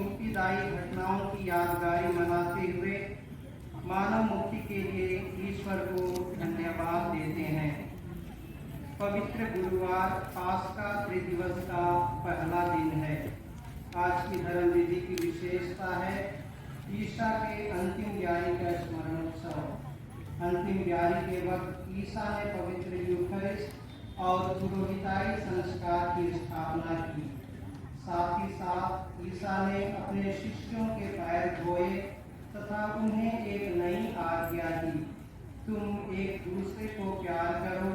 मुक्तिदायी घटनाओं की यादगारी मनाते हुए मानव मुक्ति के लिए ईश्वर को धन्यवाद देते हैं। पवित्र गुरुवार पास्का त्रिदिवस का पहला दिन है। आज की धर्म विधि की विशेषता है ईसा के अंतिम यारी का स्मरणोत्सव। अंतिम यारी के वक्त ईसा ने पवित्र यूखरिस्ट और पुरोहिताई संस्कार की स्थापना की। साथ ही साथ ईसा ने अपने शिष्यों के पैर धोए तथा उन्हें एक नई आज्ञा दी, तुम एक दूसरे को प्यार करो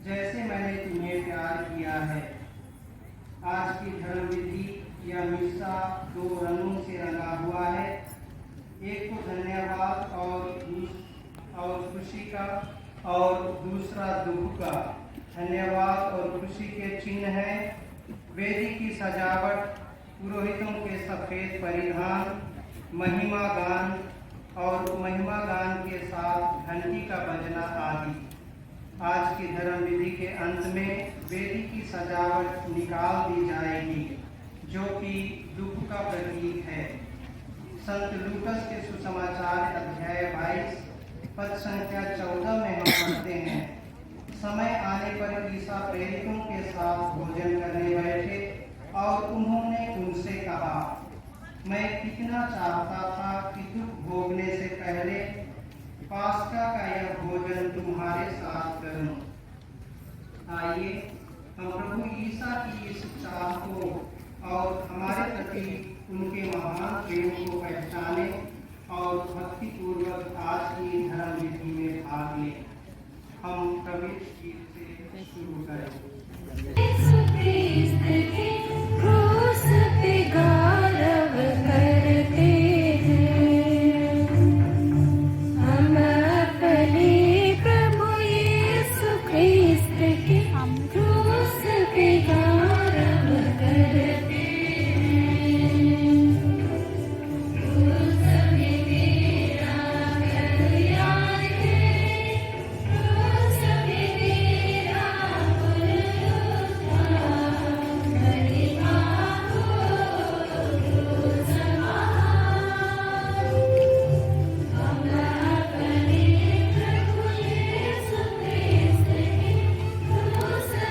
जैसे मैंने तुम्हें प्यार किया है। आज की धर्म विधि या मिसा दो रंगों से रंगा हुआ है, एक को धन्यवाद और खुशी का और दूसरा दुख का। धन्यवाद और खुशी के चिन्ह है वेदी की सजावट, पुरोहितों के सफेद परिधान, महिमा गान के साथ घंटी का बजना आदि। आज की धर्म विधि के अंत में वेदी की सजावट निकाल दी जाएगी जो कि दुख का प्रतीक है। संत लूकस के सुसमाचार अध्याय 22 पद संख्या 14 में हम पढ़ते हैं, समय आने पर ईसा प्रेरितों के साथ भोजन करने बैठे और उन्होंने उनसे कहा, मैं कितना चाहता था कि दुख भोगने से पहले पास्का का यह भोजन तुम्हारे साथ करूं। आइए हम प्रभु ईसा की इस चाह को और हमारे प्रति उनके महान प्रेम को पहचाने और भक्ति पूर्वक आज की धर्म विधि में भाग लें। हम पवित्र गीत से शुरू करें।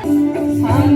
Ooh.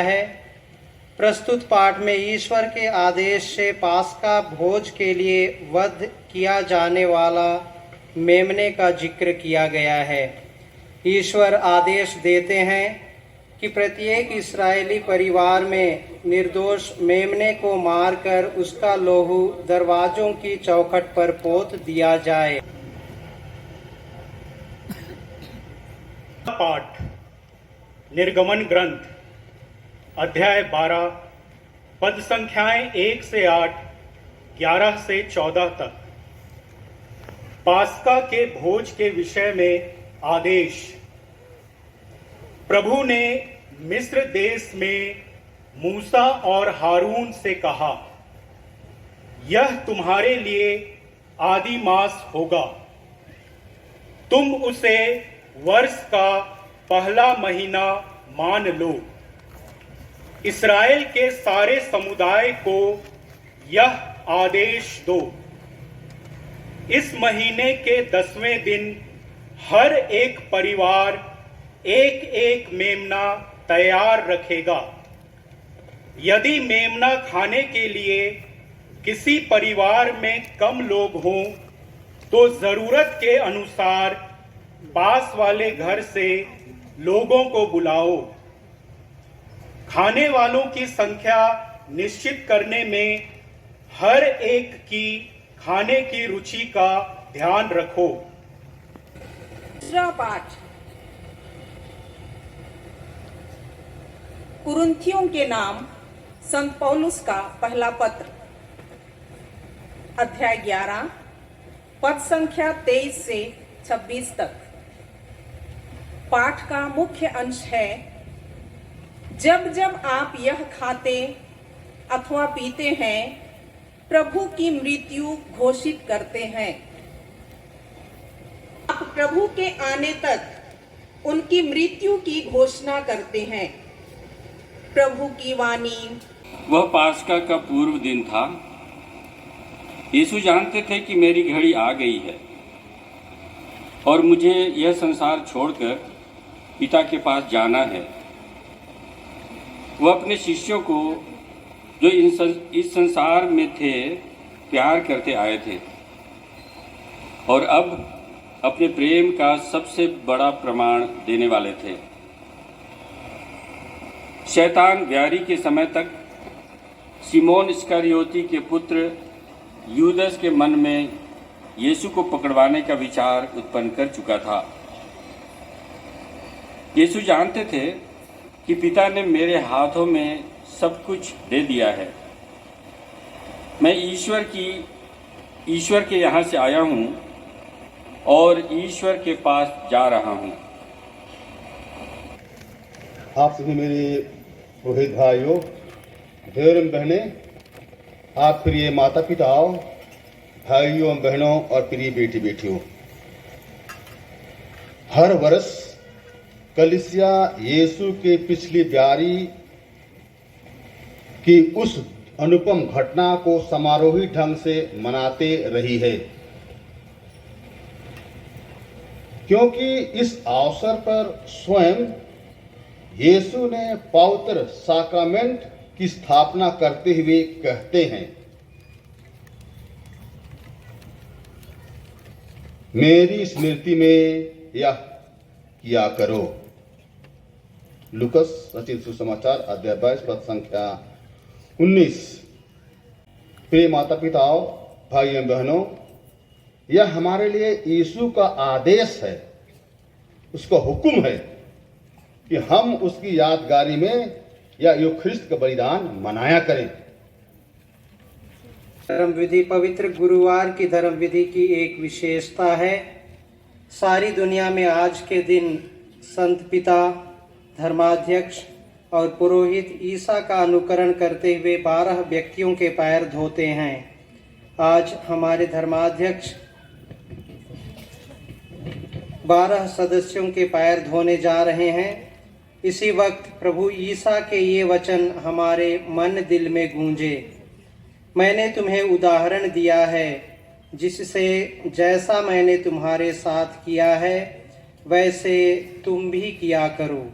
है। प्रस्तुत पाठ में ईश्वर के आदेश से पास्का भोज के लिए वध किया जाने वाला मेमने का जिक्र किया गया है। ईश्वर आदेश देते हैं कि प्रत्येक इस्राएली परिवार में निर्दोष मेमने को मारकर उसका लोहू दरवाजों की चौखट पर पोत दिया जाए। पाठ निर्गमन ग्रंथ अध्याय 12 पद संख्याएं 1 से 8, 11 से 14 तक। पास्का के भोज के विषय में आदेश। प्रभु ने मिस्र देश में मूसा और हारून से कहा, यह तुम्हारे लिए आदि मास होगा। तुम उसे वर्ष का पहला महीना मान लो। इस्राएल के सारे समुदाय को यह आदेश दो, इस महीने के 10वें दिन हर एक परिवार एक एक मेमना तैयार रखेगा। यदि मेमना खाने के लिए किसी परिवार में कम लोग हों तो जरूरत के अनुसार पास वाले घर से लोगों को बुलाओ। खाने वालों की संख्या निश्चित करने में हर एक की खाने की रुचि का ध्यान रखो। दूसरा पाठ कुरिन्थियों के नाम संत पौलुस का पहला पत्र अध्याय 11 पद संख्या 23 से 26 तक। पाठ का मुख्य अंश है, जब जब आप यह खाते अथवा पीते हैं प्रभु की मृत्यु घोषित करते हैं। आप प्रभु के आने तक उनकी मृत्यु की घोषणा करते हैं। प्रभु की वाणी। वह पास्का का पूर्व दिन था। यीशु जानते थे कि मेरी घड़ी आ गई है और मुझे यह संसार छोड़कर पिता के पास जाना है। वह अपने शिष्यों को जो इस संसार में थे प्यार करते आए थे और अब अपने प्रेम का सबसे बड़ा प्रमाण देने वाले थे। शैतान व्यारी के समय तक सिमोन इस्करियोती के पुत्र यूदस के मन में यीशु को पकड़वाने का विचार उत्पन्न कर चुका था। यीशु जानते थे कि पिता ने मेरे हाथों में सब कुछ दे दिया है। मैं ईश्वर के यहाँ से आया हूँ और ईश्वर के पास जा रहा हूँ। आप सभी मेरे रोहित भाइयों, एवं बहनें, आप प्रिय माता पिताओं, भाइयों एवं बहनों और प्रिय बेटी बेटियों, हर वर्ष कलीसिया यीशु के पिछली ब्यारी की उस अनुपम घटना को समारोही ढंग से मनाते रही है, क्योंकि इस अवसर पर स्वयं यीशु ने पवित्र साक्रामेंट की स्थापना करते हुए कहते हैं, मेरी स्मृति में यह किया करो। लूकस रचित सुसमाचार अध्याय 22 पद संख्या 19। प्रिय माता पिताओं, भाइयों बहनों, यह हमारे लिए यीशु का आदेश है, उसका हुक्म है कि हम उसकी यादगारी में या यूखरिस्त का बलिदान मनाया करें। धर्म विधि पवित्र गुरुवार की धर्म विधि की एक विशेषता है। सारी दुनिया में आज के दिन संत पिता, धर्माध्यक्ष और पुरोहित ईसा का अनुकरण करते हुए 12 व्यक्तियों के पैर धोते हैं। आज हमारे धर्माध्यक्ष 12 सदस्यों के पैर धोने जा रहे हैं। इसी वक्त प्रभु ईसा के ये वचन हमारे मन दिल में गूंजे, मैंने तुम्हें उदाहरण दिया है, जिससे जैसा मैंने तुम्हारे साथ किया है वैसे तुम भी किया करो।